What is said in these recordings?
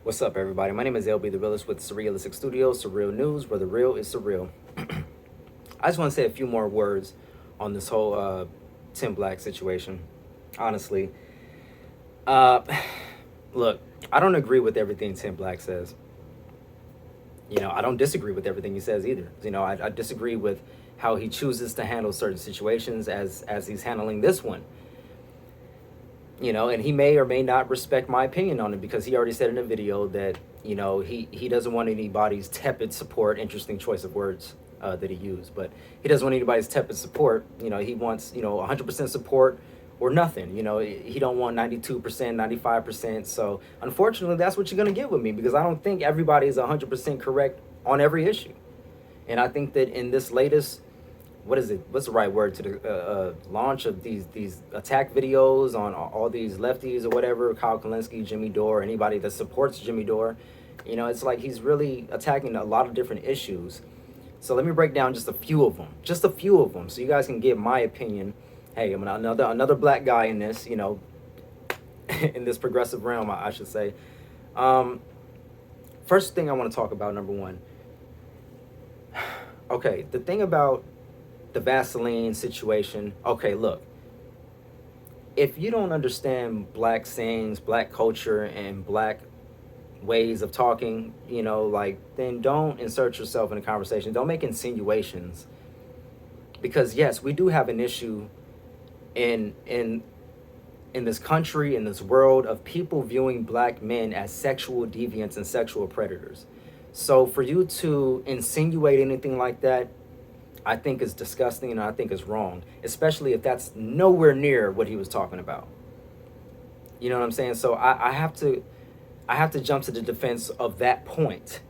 What's up, everybody? My name is LB the Realist with Surrealistic Studios, Surreal News, where the real is surreal. I just want to say a few more words on this whole Tim Black situation. Honestly, uh, look, I don't agree with everything Tim Black says. I don't disagree with everything he says either. I disagree with how he chooses to handle certain situations as he's handling this one. And he may or may not respect my opinion on it because he already said in a video that, he doesn't want anybody's tepid support. Interesting choice of words that he used, but he doesn't want anybody's tepid support. He wants, 100% support or nothing. He don't want 92%, 95%. So unfortunately, that's what you're going to get with me because I don't think everybody is 100% correct on every issue. And I think that in this latest, what's the right word to the launch of these attack videos on all these lefties or whatever, Kyle Kalinske, Jimmy Dore, anybody that supports Jimmy Dore, it's like he's really attacking a lot of different issues. So let me break down just a few of them, so you guys can get my opinion. Hey, I'm another black guy in this, in this progressive realm, I should say. First thing I want to talk about, number one. Okay, the thing about the Vaseline situation. Okay, look, if you don't understand black sayings, black culture, and black ways of talking, then don't insert yourself in a conversation. Don't make insinuations. Because yes, we do have an issue in this country, in this world, of people viewing black men as sexual deviants and sexual predators. So for you to insinuate anything like that, I think is disgusting and I think is wrong, especially if that's nowhere near what he was talking about. You know what I'm saying? So I have to jump to the defense of that point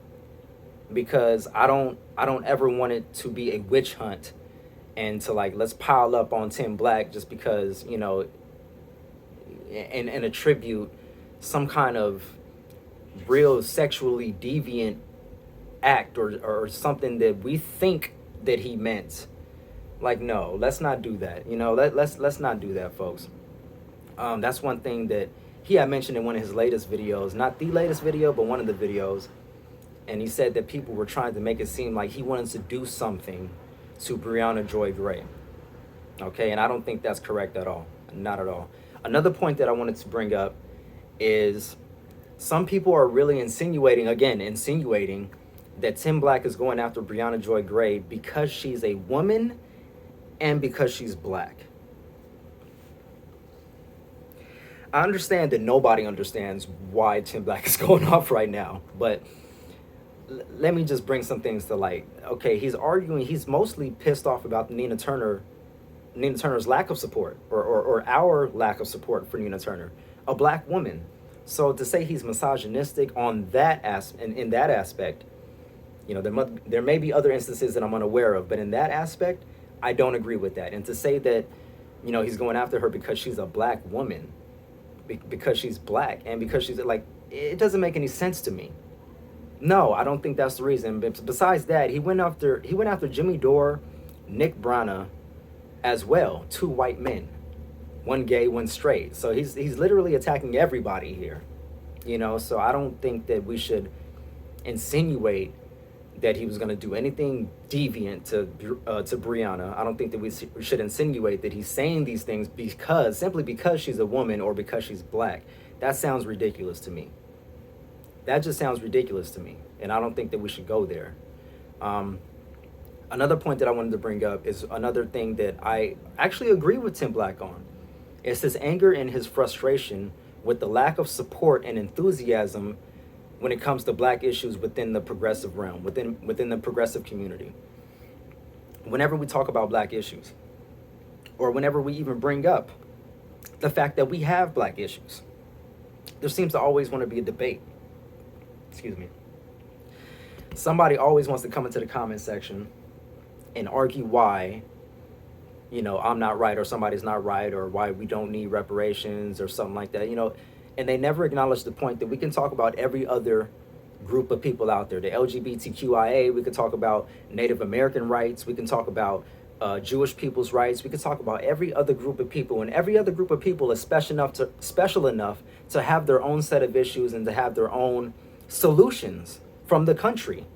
because I don't ever want it to be a witch hunt and to let's pile up on Tim Black just because, and attribute some kind of real sexually deviant act or something that we think that he meant. No, let's not do that. Let's not do that, folks. That's one thing that he had mentioned in one of his latest videos, not the latest video, but one of the videos. And he said that people were trying to make it seem like he wanted to do something to Breonna Joy Gray. Okay, and I don't think that's correct at all. Not at all. Another point that I wanted to bring up is some people are really insinuating that Tim Black is going after Breonna Joy Gray because she's a woman and because she's black. I understand that nobody understands why Tim Black is going off right now, but let me just bring some things to light. Okay, he's mostly pissed off about Nina Turner's lack of support or our lack of support for Nina Turner, a black woman. So to say he's misogynistic on that in that aspect, there may be other instances that I'm unaware of, but in that aspect, I don't agree with that. And to say that, he's going after her because she's a black woman, because she's black, and because she's it doesn't make any sense to me. No, I don't think that's the reason. But besides that, he went after Jimmy Dore, Nick Brana, as well, two white men, one gay, one straight. So he's literally attacking everybody here, So I don't think that we should insinuate that he was going to do anything deviant to Breonna. I don't think that we should insinuate that he's saying these things simply because she's a woman or because she's black. That sounds ridiculous to me. That just sounds ridiculous to me, and I don't think that we should go there. Another point that I wanted to bring up is another thing that I actually agree with Tim Black on. It's his anger and his frustration with the lack of support and enthusiasm when it comes to black issues within the progressive realm, within the progressive community. Whenever we talk about black issues, or whenever we even bring up the fact that we have black issues, there seems to always want to be a debate. Excuse me. Somebody always wants to come into the comment section and argue why, I'm not right or somebody's not right or why we don't need reparations or something like that, and they never acknowledge the point that we can talk about every other group of people out there, the LGBTQIA, we could talk about Native American rights, we can talk about Jewish people's rights, we could talk about every other group of people, and every other group of people is special enough to have their own set of issues and to have their own solutions from the country.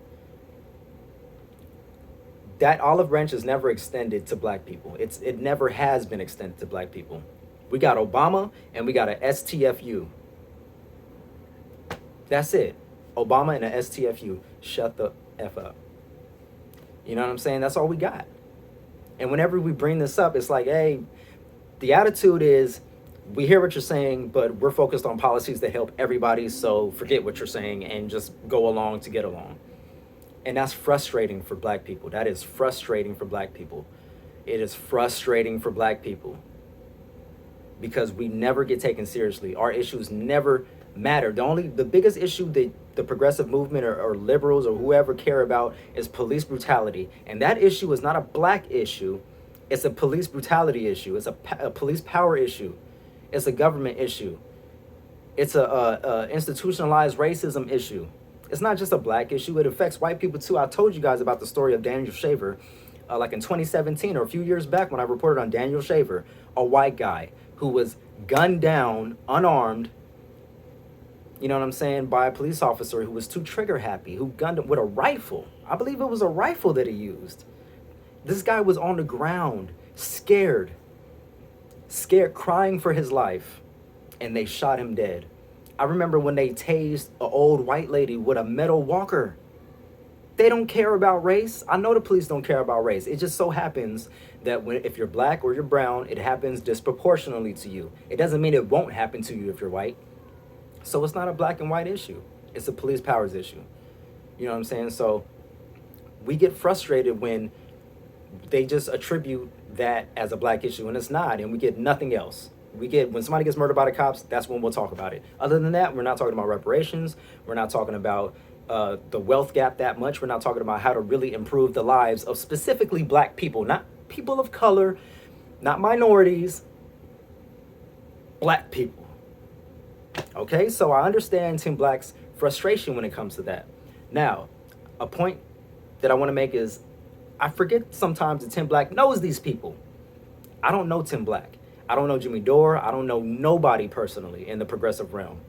That olive branch is never extended to black people. It never has been extended to black people. We got Obama and we got a STFU. That's it. Obama and a STFU. Shut the F up. You know what I'm saying? That's all we got. And whenever we bring this up, it's like, hey, the attitude is, we hear what you're saying, but we're focused on policies that help everybody, so forget what you're saying and just go along to get along. And that's frustrating for black people. That is frustrating for black people. It is frustrating for black people because we never get taken seriously. Our issues never matter. The biggest issue that the progressive movement or liberals or whoever care about is police brutality. And that issue is not a black issue. It's a police brutality issue. It's a police power issue. It's a government issue. It's a institutionalized racism issue. It's not just a black issue. It affects white people too. I told you guys about the story of Daniel Shaver, like in 2017 or a few years back when I reported on Daniel Shaver, a white guy who was gunned down, unarmed, you know what I'm saying, by a police officer who was too trigger happy, who gunned him with a rifle. I believe it was a rifle that he used. This guy was on the ground, scared, crying for his life, and they shot him dead. I remember when they tased an old white lady with a metal walker. They don't care about race. I know the police don't care about race. It just so happens that if you're black or you're brown, it happens disproportionately to you. It doesn't mean it won't happen to you if you're white. So it's not a black and white issue. It's a police powers issue. You know what I'm saying? So we get frustrated when they just attribute that as a black issue, and it's not, and we get nothing else. When somebody gets murdered by the cops, that's when we'll talk about it. Other than that, we're not talking about reparations. We're not talking about the wealth gap that much. We're not talking about how to really improve the lives of specifically black people, not people of color, not minorities, black people. Okay, so I understand Tim Black's frustration when it comes to that. Now, a point that I want to make is I forget sometimes that Tim Black knows these people. I don't know Tim Black. I don't know Jimmy Dore. I don't know nobody personally in the progressive realm.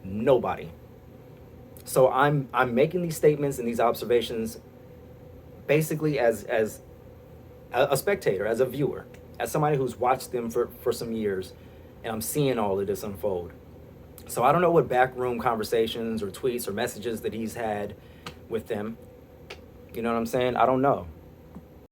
Nobody. So I'm making these statements and these observations basically as a spectator, as a viewer, as somebody who's watched them for some years, and I'm seeing all of this unfold. So I don't know what backroom conversations or tweets or messages that he's had with them. You know what I'm saying? I don't know.